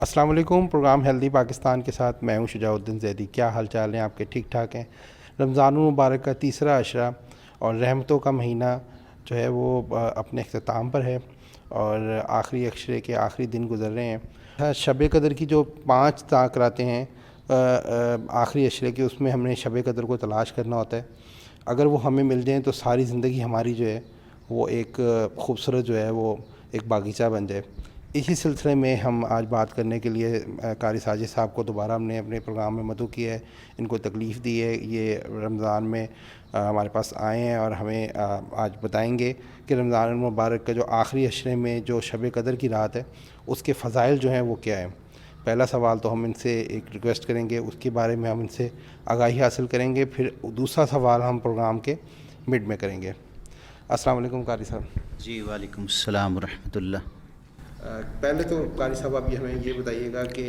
السلام علیکم۔ Programme healthy Pakistan کے ساتھ میں ہوں شجاع الدین زیدی۔ کیا حال چال ہیں آپ کے؟ ٹھیک ٹھاک ہیں؟ رمضان المبارک کا تیسرا عشرہ اور رحمتوں کا مہینہ جو ہے وہ اپنے اختتام پر ہے اور آخری عشرے کے آخری دن گزر رہے ہیں۔ شب قدر کی جو 5 راتیں ہیں آخری عشرے کے، اس میں ہم نے شب قدر کو تلاش کرنا ہوتا ہے۔ اگر وہ ہمیں مل جائیں تو ساری زندگی ہماری جو ہے وہ ایک خوبصورت جو ہے وہ ایک باغیچہ بن جائے۔ اسی سلسلے میں ہم آج بات کرنے کے لیے قاری ساجد صاحب کو دوبارہ ہم نے اپنے پروگرام میں مدعو کیا ہے۔ ان کو تکلیف دی ہے، یہ رمضان میں ہمارے پاس آئے ہیں اور ہمیں آج بتائیں گے کہ رمضان المبارک کا جو آخری عشرے میں جو شب قدر کی رات ہے اس کے فضائل جو ہیں وہ کیا ہیں۔ پہلا سوال تو ہم ان سے ایک ریکویسٹ کریں گے، اس کے بارے میں ہم ان سے آگاہی حاصل کریں گے، پھر دوسرا سوال ہم پروگرام کے مڈ میں کریں گے۔ السلام علیکم قاری صاحب۔ جی وعلیکم السلام ورحمۃ اللہ۔ پہلے تو قاری صاحب ابھی ہمیں یہ بتائیے گا کہ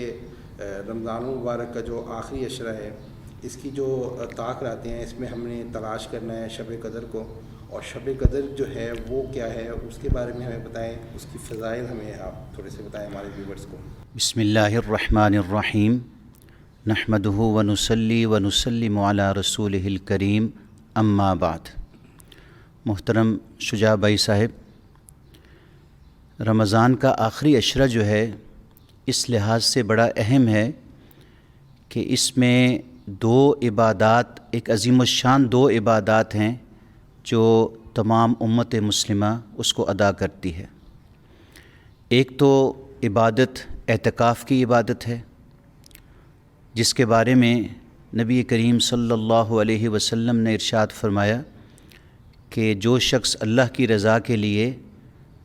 رمضان المبارک کا جو آخری عشرہ ہے اس کی جو طاق راتیں ہیں اس میں ہم نے تلاش کرنا ہے شب قدر کو، اور شب قدر جو ہے وہ کیا ہے اس کے بارے میں ہمیں بتائیں، اس کی فضائل ہمیں آپ تھوڑے سے بتائیں ہمارے ویورز کو۔ بسم اللہ الرحمن الرحیم، نحمدہ ونصلی ونسلم علی رسولہ الکریم، اما بعد۔ محترم شجاع بھائی صاحب، رمضان کا آخری عشرہ جو ہے اس لحاظ سے بڑا اہم ہے کہ اس میں 2 عبادات، ایک عظیم الشان 2 عبادات ہیں جو تمام امت مسلمہ اس کو ادا کرتی ہے۔ ایک تو عبادت اعتکاف کی عبادت ہے، جس کے بارے میں نبی کریم صلی اللہ علیہ وسلم نے ارشاد فرمایا کہ جو شخص اللہ کی رضا کے لیے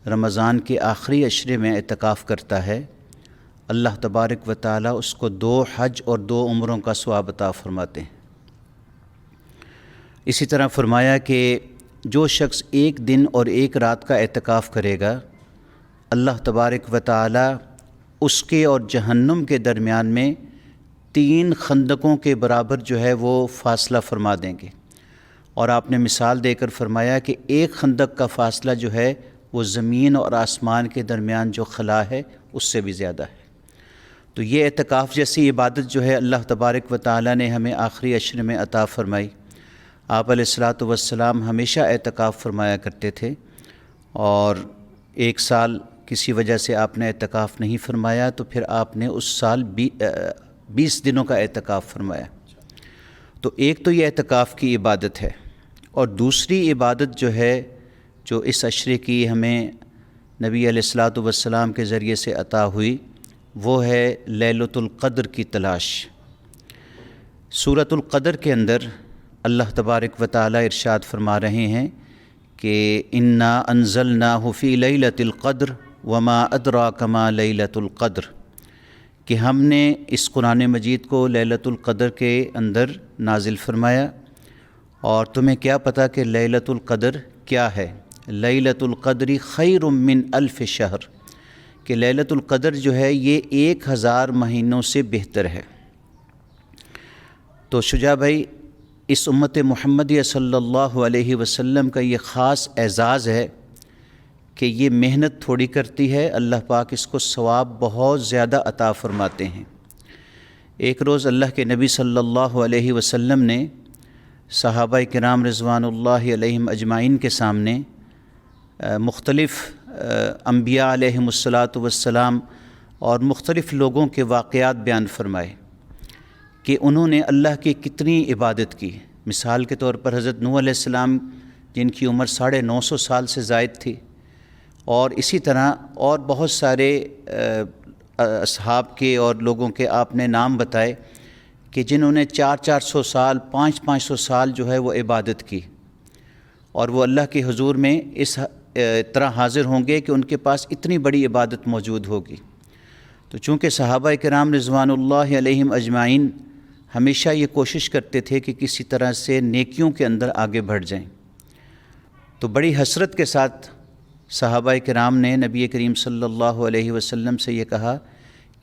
رمضان کے آخری عشرے میں اعتکاف کرتا ہے، اللہ تبارک و تعالی اس کو 2 حج اور 2 عمروں کا ثواب عطا فرماتے ہیں۔ اسی طرح فرمایا کہ جو شخص 1 دن اور 1 رات کا اعتکاف کرے گا، اللہ تبارک و تعالی اس کے اور جہنم کے درمیان میں 3 خندقوں کے برابر جو ہے وہ فاصلہ فرما دیں گے، اور آپ نے مثال دے کر فرمایا کہ 1 خندق کا فاصلہ جو ہے وہ زمین اور آسمان کے درمیان جو خلا ہے اس سے بھی زیادہ ہے۔ تو یہ اعتکاف جیسی عبادت جو ہے اللہ تبارک و تعالی نے ہمیں آخری عشرے میں عطا فرمائی۔ آپ علیہ الصلاۃ والسلام ہمیشہ اعتکاف فرمایا کرتے تھے، اور 1 سال کسی وجہ سے آپ نے اعتکاف نہیں فرمایا تو پھر آپ نے اس سال 20 دنوں کا اعتکاف فرمایا۔ تو ایک تو یہ اعتکاف کی عبادت ہے، اور دوسری عبادت جو ہے جو اس عشرے کی ہمیں نبی علیہ الصلاۃ والسلام کے ذریعے سے عطا ہوئی، وہ ہے لیلۃ القدر کی تلاش۔ سورۃ القدر کے اندر اللہ تبارک و تعالی ارشاد فرما رہے ہیں کہ انا انزلناہ فی لیلۃ القدر وما ادراک ما لیلۃ القدر، کہ ہم نے اس قرآن مجید کو لیلۃ القدر کے اندر نازل فرمایا، اور تمہیں کیا پتہ کہ لیلۃ القدر کیا ہے؟ لیلۃ القدر خیر من 1000 شہر، کہ لیلۃ القدر جو ہے یہ 1000 مہینوں سے بہتر ہے۔ تو شجاع بھائی، اس امت محمدیہ صلی اللہ علیہ وسلم کا یہ خاص اعزاز ہے کہ یہ محنت تھوڑی کرتی ہے، اللہ پاک اس کو ثواب بہت زیادہ عطا فرماتے ہیں۔ ایک روز اللہ کے نبی صلی اللہ علیہ وسلم نے صحابہ کرام رضوان اللہ علیہم اجمعین کے سامنے مختلف انبیاء علیہم الصلاۃ والسلام اور مختلف لوگوں کے واقعات بیان فرمائے کہ انہوں نے اللہ کی کتنی عبادت کی۔ مثال کے طور پر حضرت نوح علیہ السلام، جن کی عمر 950 سال سے زائد تھی، اور اسی طرح اور بہت سارے اصحاب کے اور لوگوں کے آپ نے نام بتائے کہ جنہوں نے 400 سال 500 سال جو ہے وہ عبادت کی، اور وہ اللہ کے حضور میں اس طرح حاضر ہوں گے کہ ان کے پاس اتنی بڑی عبادت موجود ہوگی۔ تو چونکہ صحابہ کرام رضوان اللہ علیہم اجمعین ہمیشہ یہ کوشش کرتے تھے کہ کسی طرح سے نیکیوں کے اندر آگے بڑھ جائیں، تو بڑی حسرت کے ساتھ صحابہ کرام نے نبی کریم صلی اللہ علیہ وسلم سے یہ کہا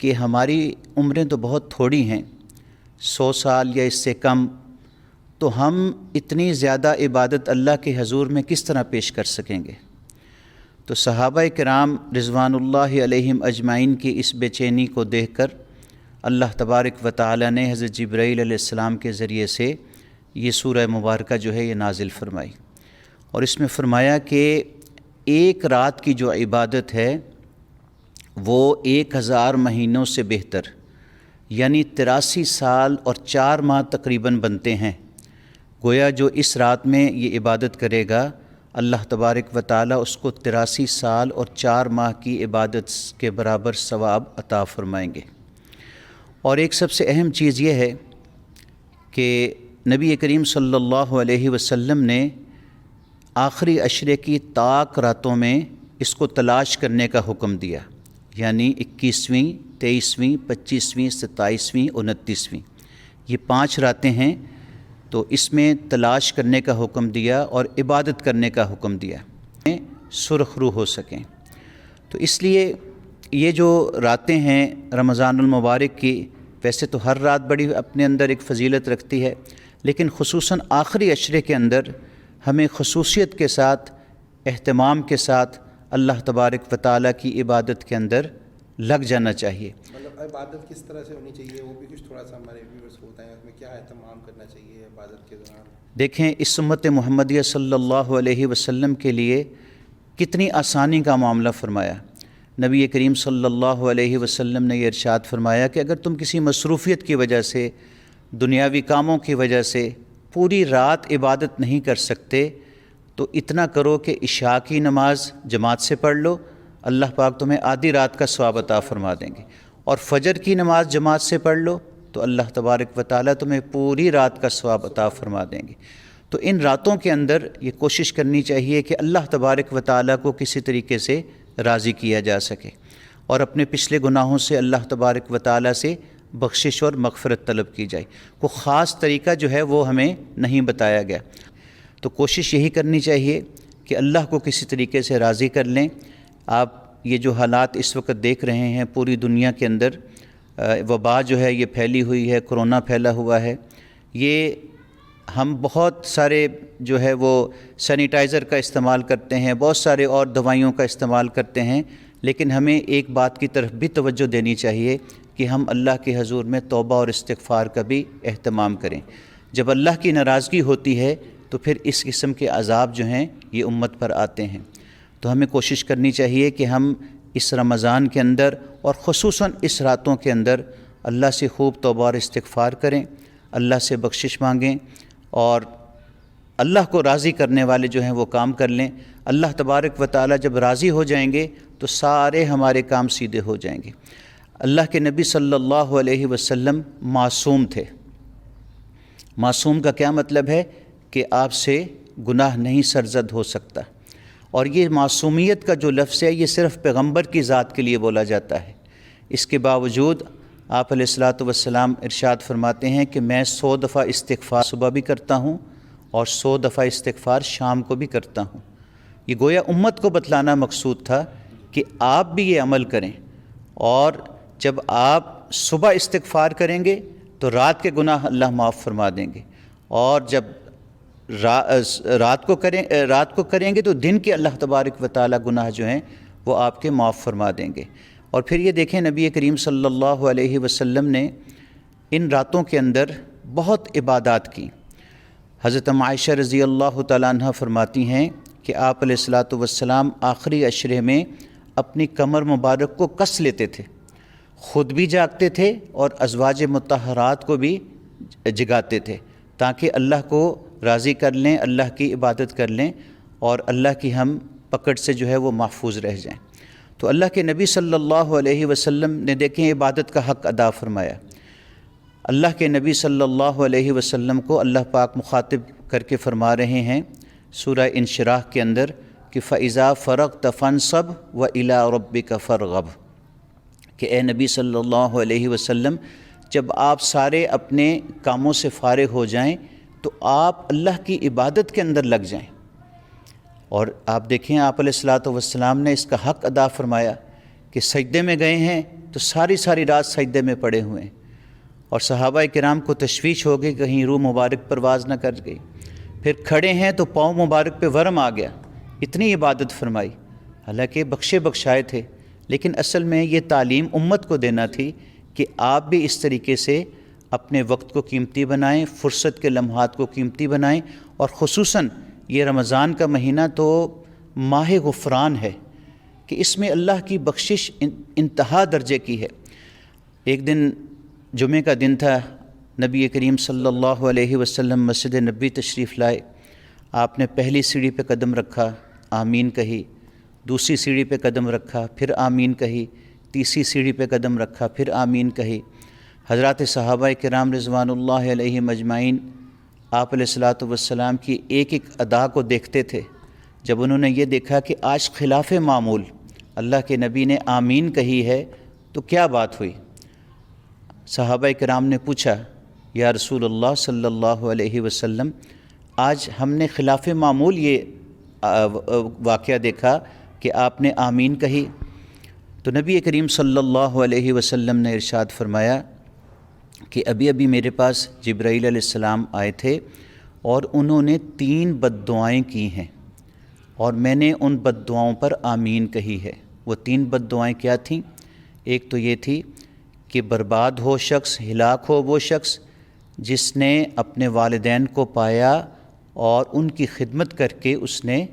کہ ہماری عمریں تو بہت تھوڑی ہیں، 100 سال یا اس سے کم، تو ہم اتنی زیادہ عبادت اللہ کے حضور میں کس طرح پیش کر سکیں گے؟ تو صحابہ کرام رضوان اللہ علیہم اجمعین کی اس بے چینی کو دیکھ کر اللہ تبارک و تعالی نے حضرت جبرائیل علیہ السلام کے ذریعے سے یہ سورہ مبارکہ جو ہے یہ نازل فرمائی، اور اس میں فرمایا کہ ایک رات کی جو عبادت ہے وہ 1000 مہینوں سے بہتر، یعنی 83 سال اور 4 ماہ تقریباً بنتے ہیں۔ گویا جو اس رات میں یہ عبادت کرے گا اللہ تبارک و تعالی اس کو 83 سال اور 4 ماہ کی عبادت کے برابر ثواب عطا فرمائیں گے۔ اور ایک سب سے اہم چیز یہ ہے کہ نبی کریم صلی اللہ علیہ وسلم نے آخری عشرے کی طاق راتوں میں اس کو تلاش کرنے کا حکم دیا، یعنی 21ویں، 23ویں، 25ویں، 27ویں، 29ویں، یہ 5 راتیں ہیں، تو اس میں تلاش کرنے کا حکم دیا اور عبادت کرنے کا حکم دیا، سرخ رو ہو سکیں۔ تو اس لیے یہ جو راتیں ہیں رمضان المبارک کی، ویسے تو ہر رات بڑی اپنے اندر ایک فضیلت رکھتی ہے، لیکن خصوصاً آخری عشرے کے اندر ہمیں خصوصیت کے ساتھ، اہتمام کے ساتھ اللہ تبارک و تعالیٰ کی عبادت کے اندر لگ جانا چاہیے۔ مطلب عبادت کس طرح سے ہونی چاہیے وہ بھی کچھ تھوڑا سا ہمارے ویورز کو بتائیں، اس میں کیا اہتمام کرنا چاہیے عبادت کے دوران؟ دیکھیں اس امت محمدیہ صلی اللہ علیہ وسلم کے لیے کتنی آسانی کا معاملہ فرمایا۔ نبی کریم صلی اللہ علیہ وسلم نے یہ ارشاد فرمایا کہ اگر تم کسی مصروفیت کی وجہ سے، دنیاوی کاموں کی وجہ سے پوری رات عبادت نہیں کر سکتے تو اتنا کرو کہ عشاء کی نماز جماعت سے پڑھ لو، اللہ پاک تمہیں آدھی رات کا ثواب عطا فرما دیں گے، اور فجر کی نماز جماعت سے پڑھ لو تو اللہ تبارک و تعالیٰ تمہیں پوری رات کا ثواب عطا فرما دیں گے۔ تو ان راتوں کے اندر یہ کوشش کرنی چاہیے کہ اللہ تبارک و تعالیٰ کو کسی طریقے سے راضی کیا جا سکے، اور اپنے پچھلے گناہوں سے اللہ تبارک و تعالیٰ سے بخشش اور مغفرت طلب کی جائے۔ کوئی خاص طریقہ جو ہے وہ ہمیں نہیں بتایا گیا، تو کوشش یہی کرنی چاہیے کہ اللہ کو کسی طریقے سے راضی کر لیں۔ آپ یہ جو حالات اس وقت دیکھ رہے ہیں پوری دنیا کے اندر، وبا جو ہے یہ پھیلی ہوئی ہے، کرونا پھیلا ہوا ہے، یہ ہم بہت سارے جو ہے وہ سینیٹائزر کا استعمال کرتے ہیں، بہت سارے اور دوائیوں کا استعمال کرتے ہیں، لیکن ہمیں ایک بات کی طرف بھی توجہ دینی چاہیے کہ ہم اللہ کے حضور میں توبہ اور استغفار کا بھی اہتمام کریں۔ جب اللہ کی ناراضگی ہوتی ہے تو پھر اس قسم کے عذاب جو ہیں یہ امت پر آتے ہیں، تو ہمیں کوشش کرنی چاہیے کہ ہم اس رمضان کے اندر اور خصوصاً اس راتوں کے اندر اللہ سے خوب توبہ اور استغفار کریں، اللہ سے بخشش مانگیں، اور اللہ کو راضی کرنے والے جو ہیں وہ کام کر لیں۔ اللہ تبارک و تعالیٰ جب راضی ہو جائیں گے تو سارے ہمارے کام سیدھے ہو جائیں گے۔ اللہ کے نبی صلی اللہ علیہ وسلم معصوم تھے۔ معصوم کا کیا مطلب ہے؟ کہ آپ سے گناہ نہیں سرزد ہو سکتا، اور یہ معصومیت کا جو لفظ ہے یہ صرف پیغمبر کی ذات کے لیے بولا جاتا ہے۔ اس کے باوجود آپ علیہ الصلاۃ والسلام ارشاد فرماتے ہیں کہ میں 100 دفعہ استغفار صبح بھی کرتا ہوں اور 100 دفعہ استغفار شام کو بھی کرتا ہوں۔ یہ گویا امت کو بتلانا مقصود تھا کہ آپ بھی یہ عمل کریں، اور جب آپ صبح استغفار کریں گے تو رات کے گناہ اللہ معاف فرما دیں گے، اور جب رات کو کریں گے تو دن کے اللہ تبارک و تعالیٰ گناہ جو ہیں وہ آپ کے معاف فرما دیں گے۔ اور پھر یہ دیکھیں نبی کریم صلی اللہ علیہ وسلم نے ان راتوں کے اندر بہت عبادات کی۔ حضرت عائشہ رضی اللہ تعالیٰ عنہ فرماتی ہیں کہ آپ علیہ الصلاۃ والسلام آخری عشرے میں اپنی کمر مبارک کو کس لیتے تھے، خود بھی جاگتے تھے اور ازواج مطہرات کو بھی جگاتے تھے، تاکہ اللہ کو راضی کر لیں، اللہ کی عبادت کر لیں، اور اللہ کی ہم پکڑ سے جو ہے وہ محفوظ رہ جائیں۔ تو اللہ کے نبی صلی اللہ علیہ وسلم نے دیکھیں عبادت کا حق ادا فرمایا۔ اللہ کے نبی صلی اللہ علیہ وسلم کو اللہ پاک مخاطب کر کے فرما رہے ہیں سورہ انشراح کے اندر کہ فَإِذَا فَرَغْتَ فَانْصَبْ وَإِلَىٰ رَبِّكَ فَارْغَب، کہ اے نبی صلی اللہ علیہ وسلم جب آپ سارے اپنے کاموں سے فارغ ہو جائیں تو آپ اللہ کی عبادت کے اندر لگ جائیں۔ اور آپ دیکھیں آپ علیہ الصلاۃ والسلام نے اس کا حق ادا فرمایا کہ سجدے میں گئے ہیں تو ساری رات سجدے میں پڑے ہوئے ہیں، اور صحابہ کرام کو تشویش ہو گئی کہیں روح مبارک پرواز نہ کر گئی، پھر کھڑے ہیں تو پاؤں مبارک پہ ورم آ گیا، اتنی عبادت فرمائی۔ حالانکہ بخشے بخشائے تھے، لیکن اصل میں یہ تعلیم امت کو دینا تھی کہ آپ بھی اس طریقے سے اپنے وقت کو قیمتی بنائیں، فرصت کے لمحات کو قیمتی بنائیں، اور خصوصاً یہ رمضان کا مہینہ تو ماہ غفران ہے کہ اس میں اللہ کی بخشش انتہا درجے کی ہے۔ ایک دن جمعہ کا دن تھا، نبی کریم صلی اللہ علیہ وسلم مسجد نبوی تشریف لائے۔ آپ نے پہلی سیڑھی پہ قدم رکھا، آمین کہی، دوسری سیڑھی پہ قدم رکھا، پھر آمین کہی، تیسری سیڑھی پہ قدم رکھا، پھر آمین کہی۔ حضرات صحابہ کرام رضوان اللہ علیہم اجمعین آپ علیہ الصلاۃ والسلام کی ایک ایک ادا کو دیکھتے تھے۔ جب انہوں نے یہ دیکھا کہ آج خلاف معمول اللہ کے نبی نے آمین کہی ہے تو کیا بات ہوئی؟ صحابہ کرام نے پوچھا، یا رسول اللہ صلی اللہ علیہ وسلم، آج ہم نے خلاف معمول یہ واقعہ دیکھا کہ آپ نے آمین کہی۔ تو نبی کریم صلی اللہ علیہ وسلم نے ارشاد فرمایا کہ ابھی ابھی میرے پاس جبرائیل علیہ السلام آئے تھے اور انہوں نے 3 بد دعائیں کی ہیں، اور میں نے ان بد دعاؤں پر آمین کہی ہے۔ وہ 3 بد دعائیں کیا تھیں؟ ایک تو یہ تھی کہ برباد ہو شخص، ہلاک ہو وہ شخص جس نے اپنے والدین کو پایا اور ان کی خدمت کر کے اس نے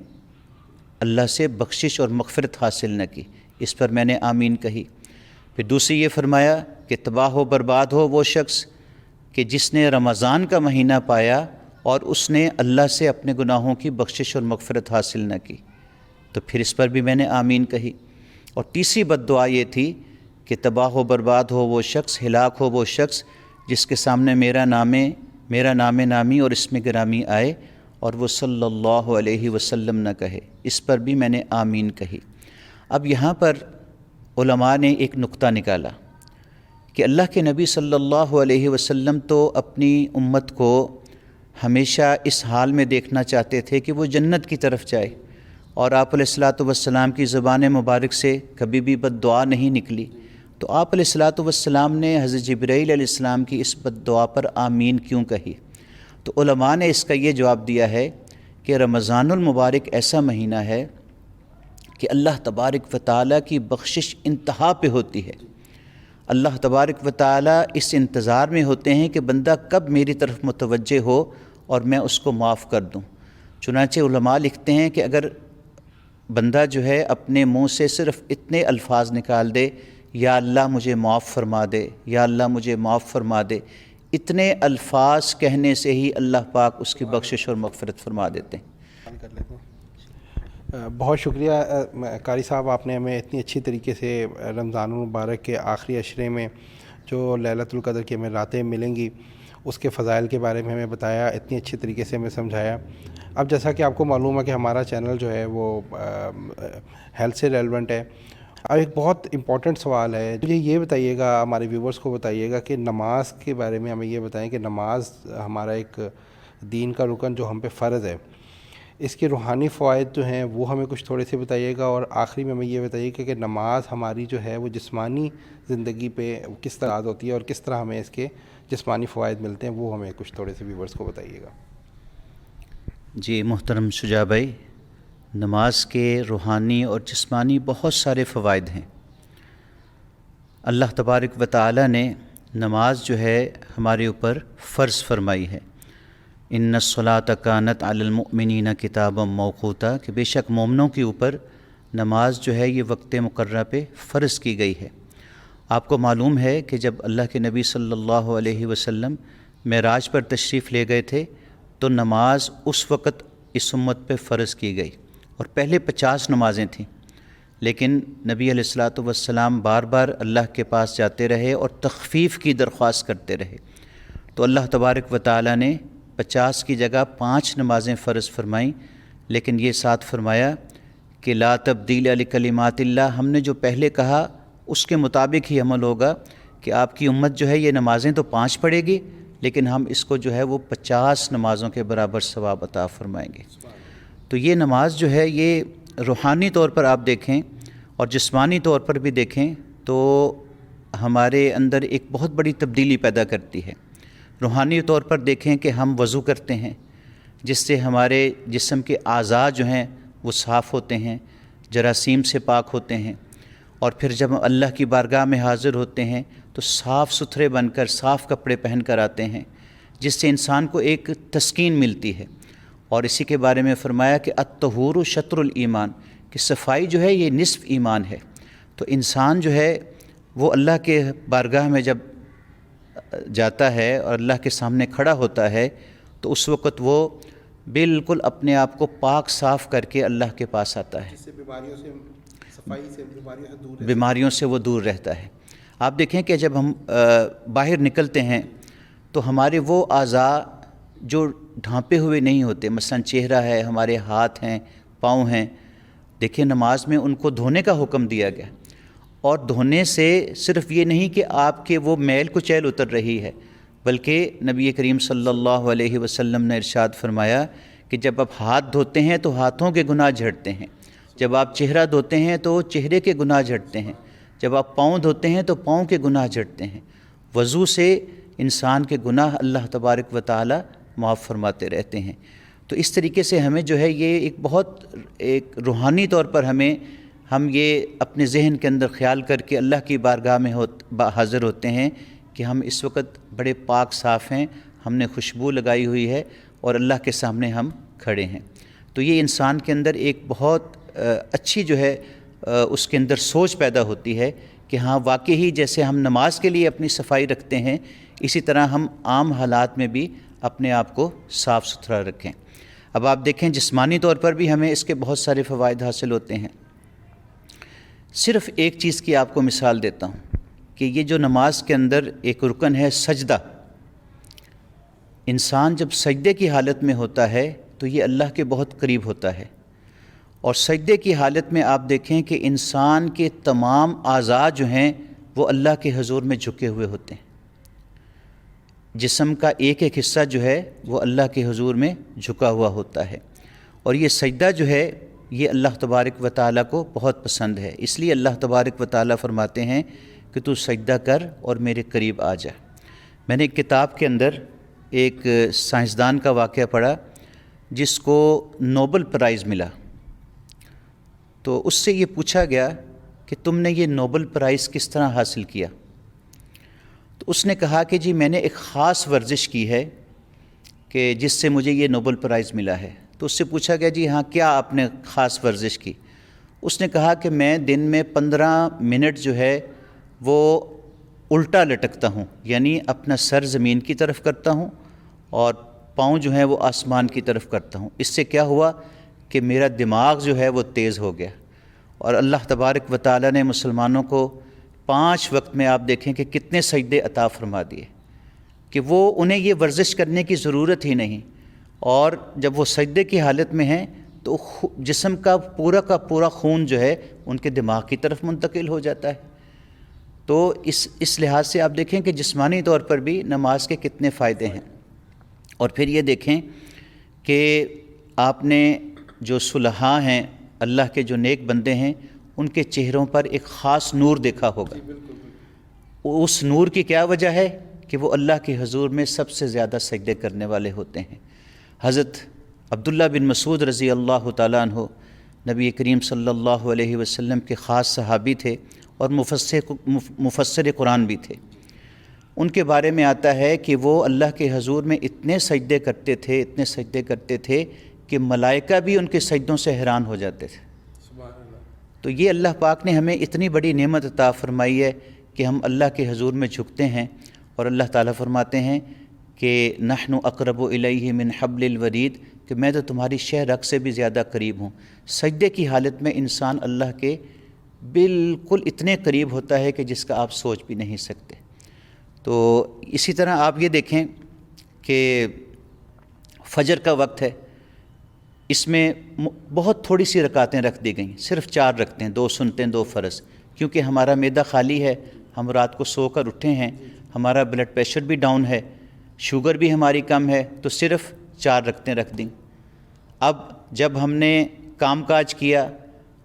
اللہ سے بخشش اور مغفرت حاصل نہ کی، اس پر میں نے آمین کہی۔ پھر دوسری یہ فرمایا کہ تباہ و برباد ہو وہ شخص کہ جس نے رمضان کا مہینہ پایا اور اس نے اللہ سے اپنے گناہوں کی بخشش اور مغفرت حاصل نہ کی، تو پھر اس پر بھی میں نے آمین کہی۔ اور تیسری بد دعا یہ تھی کہ تباہ و برباد ہو وہ شخص، ہلاک ہو وہ شخص جس کے سامنے میرا نام نامی اور اسم گرامی آئے اور وہ صلی اللہ علیہ وسلم نہ کہے، اس پر بھی میں نے آمین کہی۔ اب یہاں پر علماء نے ایک نقطہ نکالا کہ اللہ کے نبی صلی اللہ علیہ وسلم تو اپنی امت کو ہمیشہ اس حال میں دیکھنا چاہتے تھے کہ وہ جنت کی طرف جائے، اور آپ علیہ الصلاۃ والسلام کی زبان مبارک سے کبھی بھی بد دعا نہیں نکلی، تو آپ علیہ الصلاۃ والسلام نے حضرت جبرائیل علیہ السلام کی اس بد دعا پر آمین کیوں کہی؟ تو علماء نے اس کا یہ جواب دیا ہے کہ رمضان المبارک ایسا مہینہ ہے کہ اللہ تبارک و تعالیٰ کی بخشش انتہا پہ ہوتی ہے۔ اللہ تبارک و تعالیٰ اس انتظار میں ہوتے ہیں کہ بندہ کب میری طرف متوجہ ہو اور میں اس کو معاف کر دوں۔ چنانچہ علماء لکھتے ہیں کہ اگر بندہ جو ہے اپنے منہ سے صرف اتنے الفاظ نکال دے، یا اللہ مجھے معاف فرما دے، یا اللہ مجھے معاف فرما دے، اتنے الفاظ کہنے سے ہی اللہ پاک اس کی بخشش اور مغفرت فرما دیتے ہیں۔ بہت شکریہ قاری صاحب، آپ نے ہمیں اتنی اچھی طریقے سے رمضان المبارک کے آخری عشرے میں جو لیلۃ القدر کی ہمیں راتیں ملیں گی اس کے فضائل کے بارے میں ہمیں بتایا، اتنی اچھی طریقے سے ہمیں سمجھایا۔ اب جیسا کہ آپ کو معلوم ہے کہ ہمارا چینل جو ہے وہ ہیلتھ سے ریلیونٹ ہے، اب ایک بہت امپورٹنٹ سوال ہے، مجھے یہ بتائیے گا، ہمارے ویورز کو بتائیے گا کہ نماز کے بارے میں ہمیں یہ بتائیں کہ نماز ہمارا ایک دین کا رکن جو ہم پہ فرض ہے، اس کے روحانی فوائد جو ہیں وہ ہمیں کچھ تھوڑے سے بتائیے گا، اور آخری میں ہمیں یہ بتائیے کہ نماز ہماری جو ہے وہ جسمانی زندگی پہ کس طرح اثر ہوتی ہے اور کس طرح ہمیں اس کے جسمانی فوائد ملتے ہیں، وہ ہمیں کچھ تھوڑے سے ویورز کو بتائیے گا۔ جی محترم شجاع بھائی، نماز کے روحانی اور جسمانی بہت سارے فوائد ہیں۔ اللہ تبارک و تعالی نے نماز جو ہے ہمارے اوپر فرض فرمائی ہے، ان الصلاۃ کانت علی المؤمنین کتابا موقوتا، کہ بے شک مومنوں کے اوپر نماز جو ہے یہ وقت مقررہ پہ فرض کی گئی ہے۔ آپ کو معلوم ہے کہ جب اللہ کے نبی صلی اللہ علیہ وسلم معراج پر تشریف لے گئے تھے تو نماز اس وقت اس امت پہ فرض کی گئی، اور پہلے 50 نمازیں تھیں، لیکن نبی علیہ الصلاۃ والسلام بار بار اللہ کے پاس جاتے رہے اور تخفیف کی درخواست کرتے رہے، تو اللہ تبارک و تعالی نے 50 کی جگہ 5 نمازیں فرض فرمائیں، لیکن یہ ساتھ فرمایا کہ لا تبدیل لکلمات اللہ، ہم نے جو پہلے کہا اس کے مطابق ہی عمل ہوگا کہ آپ کی امت جو ہے یہ نمازیں تو 5 پڑھے گی، لیکن ہم اس کو جو ہے وہ 50 نمازوں کے برابر ثواب عطا فرمائیں گے۔ تو یہ نماز جو ہے یہ روحانی طور پر آپ دیکھیں اور جسمانی طور پر بھی دیکھیں تو ہمارے اندر ایک بہت بڑی تبدیلی پیدا کرتی ہے۔ روحانی طور پر دیکھیں کہ ہم وضو کرتے ہیں جس سے ہمارے جسم کے اعضاء جو ہیں وہ صاف ہوتے ہیں، جراثیم سے پاک ہوتے ہیں، اور پھر جب ہم اللہ کی بارگاہ میں حاضر ہوتے ہیں تو صاف ستھرے بن کر صاف کپڑے پہن کر آتے ہیں، جس سے انسان کو ایک تسکین ملتی ہے۔ اور اسی کے بارے میں فرمایا کہ الطہور شطر الایمان، کہ صفائی جو ہے یہ نصف ایمان ہے۔ تو انسان جو ہے وہ اللہ کے بارگاہ میں جب جاتا ہے اور اللہ کے سامنے کھڑا ہوتا ہے تو اس وقت وہ بالکل اپنے آپ کو پاک صاف کر کے اللہ کے پاس آتا ہے، جس سے بیماریوں سے صفائی سے بیماریوں سے دور بیماریوں سے وہ دور رہتا ہے۔ آپ دیکھیں کہ جب ہم باہر نکلتے ہیں تو ہمارے وہ اعضاء جو ڈھانپے ہوئے نہیں ہوتے، مثلا چہرہ ہے، ہمارے ہاتھ ہیں، پاؤں ہیں، دیکھیں نماز میں ان کو دھونے کا حکم دیا گیا، اور دھونے سے صرف یہ نہیں کہ آپ کے وہ میل کچیل اتر رہی ہے، بلکہ نبی کریم صلی اللہ علیہ وسلم نے ارشاد فرمایا کہ جب آپ ہاتھ دھوتے ہیں تو ہاتھوں کے گناہ جھڑتے ہیں، جب آپ چہرہ دھوتے ہیں تو چہرے کے گناہ جھڑتے ہیں، جب آپ پاؤں دھوتے ہیں تو پاؤں کے گناہ جھڑتے ہیں۔ وضو سے انسان کے گناہ اللہ تبارک و تعالی معاف فرماتے رہتے ہیں۔ تو اس طریقے سے ہمیں جو ہے یہ ایک بہت ایک روحانی طور پر ہم یہ اپنے ذہن کے اندر خیال کر کے اللہ کی بارگاہ میں حاضر ہوتے ہیں کہ ہم اس وقت بڑے پاک صاف ہیں، ہم نے خوشبو لگائی ہوئی ہے اور اللہ کے سامنے ہم کھڑے ہیں۔ تو یہ انسان کے اندر ایک بہت اچھی جو ہے اس کے اندر سوچ پیدا ہوتی ہے کہ ہاں واقعی جیسے ہم نماز کے لیے اپنی صفائی رکھتے ہیں، اسی طرح ہم عام حالات میں بھی اپنے آپ کو صاف ستھرا رکھیں۔ اب آپ دیکھیں جسمانی طور پر بھی ہمیں اس کے بہت سارے فوائد حاصل ہوتے ہیں۔ صرف ایک چیز کی آپ کو مثال دیتا ہوں کہ یہ جو نماز کے اندر ایک رکن ہے سجدہ، انسان جب سجدے کی حالت میں ہوتا ہے تو یہ اللہ کے بہت قریب ہوتا ہے، اور سجدے کی حالت میں آپ دیکھیں کہ انسان کے تمام اعضاء جو ہیں وہ اللہ کے حضور میں جھکے ہوئے ہوتے ہیں، جسم کا ایک ایک حصہ جو ہے وہ اللہ کے حضور میں جھکا ہوا ہوتا ہے، اور یہ سجدہ جو ہے یہ اللہ تبارک و تعالیٰ کو بہت پسند ہے، اس لیے اللہ تبارک و تعالیٰ فرماتے ہیں کہ تو سجدہ کر اور میرے قریب آ جا۔ میں نے ایک کتاب کے اندر ایک سائنسدان کا واقعہ پڑھا جس کو نوبل پرائز ملا، تو اس سے یہ پوچھا گیا کہ تم نے یہ نوبل پرائز کس طرح حاصل کیا؟ تو اس نے کہا کہ جی میں نے ایک خاص ورزش کی ہے کہ جس سے مجھے یہ نوبل پرائز ملا ہے۔ تو اس سے پوچھا گیا جی ہاں کیا آپ نے خاص ورزش کی؟ اس نے کہا کہ میں دن میں 15 منٹ جو ہے وہ الٹا لٹکتا ہوں، یعنی اپنا سر زمین کی طرف کرتا ہوں اور پاؤں جو ہیں وہ آسمان کی طرف کرتا ہوں۔ اس سے کیا ہوا کہ میرا دماغ جو ہے وہ تیز ہو گیا، اور اللہ تبارک و تعالیٰ نے مسلمانوں کو 5 وقت میں آپ دیکھیں کہ کتنے سجدے عطا فرما دیے کہ وہ انہیں یہ ورزش کرنے کی ضرورت ہی نہیں، اور جب وہ سجدے کی حالت میں ہیں تو جسم کا پورا خون جو ہے ان کے دماغ کی طرف منتقل ہو جاتا ہے۔ تو اس لحاظ سے آپ دیکھیں کہ جسمانی طور پر بھی نماز کے کتنے فائدے ہیں۔ اور پھر یہ دیکھیں کہ آپ نے جو صلحاء ہیں، اللہ کے جو نیک بندے ہیں، ان کے چہروں پر ایک خاص نور دیکھا ہوگا۔ اس نور کی کیا وجہ ہے کہ وہ اللہ کے حضور میں سب سے زیادہ سجدے کرنے والے ہوتے ہیں۔ حضرت عبداللہ بن مسعود رضی اللہ تعالیٰ عنہ نبی کریم صلی اللہ علیہ وسلم کے خاص صحابی تھے اور مفسر قرآن بھی تھے۔ ان کے بارے میں آتا ہے کہ وہ اللہ کے حضور میں اتنے سجدے کرتے تھے کہ ملائکہ بھی ان کے سجدوں سے حیران ہو جاتے تھے۔ تو یہ اللہ پاک نے ہمیں اتنی بڑی نعمت عطا فرمائی ہے کہ ہم اللہ کے حضور میں جھکتے ہیں، اور اللہ تعالیٰ فرماتے ہیں کہ نحن اقرب الیہ من حبل الورید، کہ میں تو تمہاری شہ رگ سے بھی زیادہ قریب ہوں۔ سجدے کی حالت میں انسان اللہ کے بالکل اتنے قریب ہوتا ہے کہ جس کا آپ سوچ بھی نہیں سکتے۔ تو اسی طرح آپ یہ دیکھیں کہ فجر کا وقت ہے، اس میں بہت تھوڑی سی رکعتیں رکھ دی گئیں، صرف 4 رکھتے ہیں، 2 سنتیں 2 فرض، کیونکہ ہمارا معدہ خالی ہے، ہم رات کو سو کر اٹھے ہیں، ہمارا بلڈ پریشر بھی ڈاؤن ہے، شوگر بھی ہماری کم ہے، تو صرف 4 رکعتیں رکھ دیں۔ اب جب ہم نے کام کاج کیا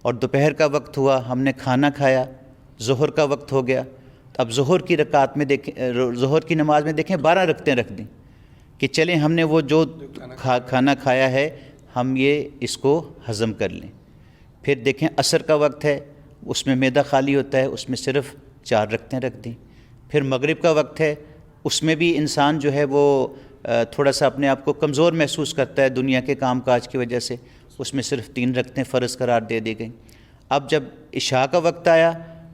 اور دوپہر کا وقت ہوا، ہم نے کھانا کھایا، ظہر کا وقت ہو گیا، اب ظہر کی رکعت میں دیکھیں، ظہر کی نماز میں دیکھیں 12 رکعتیں رکھ دیں کہ چلیں ہم نے وہ جو کھانا کھایا ہے ہم اس کو ہضم کر لیں۔ پھر دیکھیں عصر کا وقت ہے، اس میں معدہ خالی ہوتا ہے، اس میں صرف 4 رکعتیں رکھ دیں۔ پھر مغرب کا وقت ہے، اس میں بھی انسان جو ہے وہ تھوڑا سا اپنے آپ کو کمزور محسوس کرتا ہے دنیا کے کام کاج کی وجہ سے، اس میں صرف 3 رکعتیں فرض قرار دے دی گئیں۔ اب جب عشاء کا وقت آیا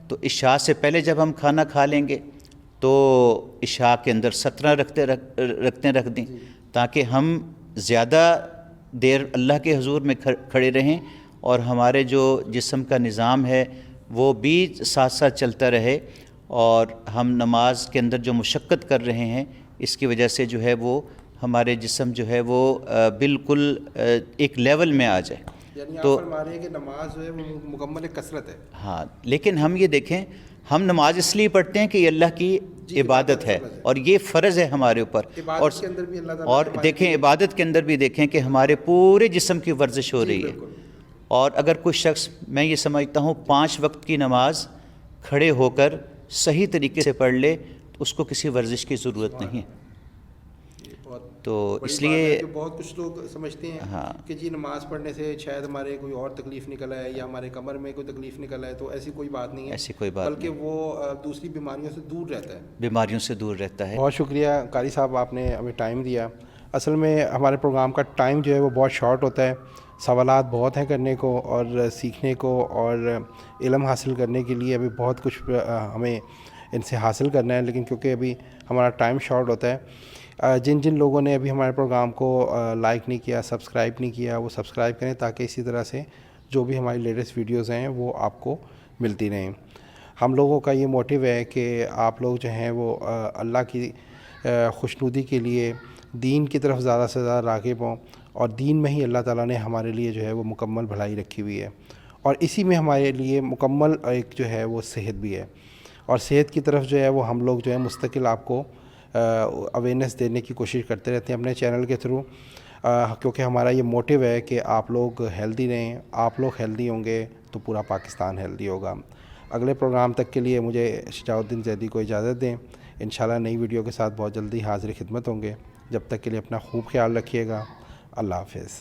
تو عشاء سے پہلے جب ہم کھانا کھا لیں گے تو عشاء کے اندر 17 رکعتیں رکھ دیں، تاکہ ہم زیادہ دیر اللہ کے حضور میں کھڑے رہیں اور ہمارے جو جسم کا نظام ہے وہ بھی ساتھ ساتھ چلتا رہے، اور ہم نماز کے اندر جو مشقت کر رہے ہیں اس کی وجہ سے جو ہے وہ ہمارے جسم جو ہے وہ بالکل ایک لیول میں آ جائے۔ یعنی آپ تو فرما رہے ہیں کہ نماز جو ہے وہ مکمل کثرت ہے۔ ہاں، لیکن ہم یہ دیکھیں، ہم نماز اس لیے پڑھتے ہیں کہ یہ اللہ کی عبادت ہے اور یہ فرض ہے ہمارے اوپر، عبادت کے اندر بھی اللہ تعالیٰ اور دیکھیں عبادت کے اندر بھی دیکھیں کہ ہمارے پورے جسم کی ورزش ہو رہی ہے۔ اور اگر کوئی شخص، میں یہ سمجھتا ہوں 5 وقت کی نماز کھڑے ہو کر صحیح طریقے سے پڑھ لے تو اس کو کسی ورزش کی ضرورت نہیں ہے۔ تو اس لیے بہت کچھ لوگ سمجھتے ہیں کہ جی نماز پڑھنے سے شاید ہمارے کوئی اور تکلیف نکل آئے یا ہمارے کمر میں کوئی تکلیف نکل آئے، تو ایسی کوئی بات نہیں ہے، ایسی کوئی بات بلکہ وہ دوسری بیماریوں سے دور رہتا ہے، بیماریوں سے دور رہتا ہے۔ بہت شکریہ قاری صاحب، آپ نے ہمیں ٹائم دیا۔ اصل میں ہمارے پروگرام کا ٹائم جو ہے وہ بہت شارٹ ہوتا ہے، سوالات بہت ہیں کرنے کو اور سیکھنے کو اور علم حاصل کرنے کے لیے ابھی بہت کچھ ہمیں ان سے حاصل کرنا ہے، لیکن کیونکہ ابھی ہمارا ٹائم شارٹ ہوتا ہے، جن لوگوں نے ابھی ہمارے پروگرام کو لائک نہیں کیا، سبسکرائب نہیں کیا، وہ سبسکرائب کریں تاکہ اسی طرح سے جو بھی ہماری لیٹسٹ ویڈیوز ہیں وہ آپ کو ملتی رہیں۔ ہم لوگوں کا یہ موٹیو ہے کہ آپ لوگ جو ہیں وہ اللہ کی خوشنودی کے لیے دین کی طرف زیادہ سے زیادہ راغب ہوں، اور دین میں ہی اللہ تعالیٰ نے ہمارے لیے جو ہے وہ مکمل بھلائی رکھی ہوئی ہے، اور اسی میں ہمارے لیے مکمل ایک جو ہے وہ صحت بھی ہے، اور صحت کی طرف جو ہے وہ ہم لوگ جو ہے مستقل آپ کو اویئرنیس دینے کی کوشش کرتے رہتے ہیں اپنے چینل کے تھرو، کیونکہ ہمارا یہ موٹیو ہے کہ آپ لوگ ہیلدی رہیں، آپ لوگ ہیلدی ہوں گے تو پورا پاکستان ہیلدی ہوگا۔ اگلے پروگرام تک کے لیے مجھے شجاع الدین زیدی کو اجازت دیں، انشاءاللہ نئی ویڈیو کے ساتھ بہت جلدی حاضر خدمت ہوں گے۔ جب تک کے لیے اپنا خوب خیال رکھیے گا، اللہ حافظ۔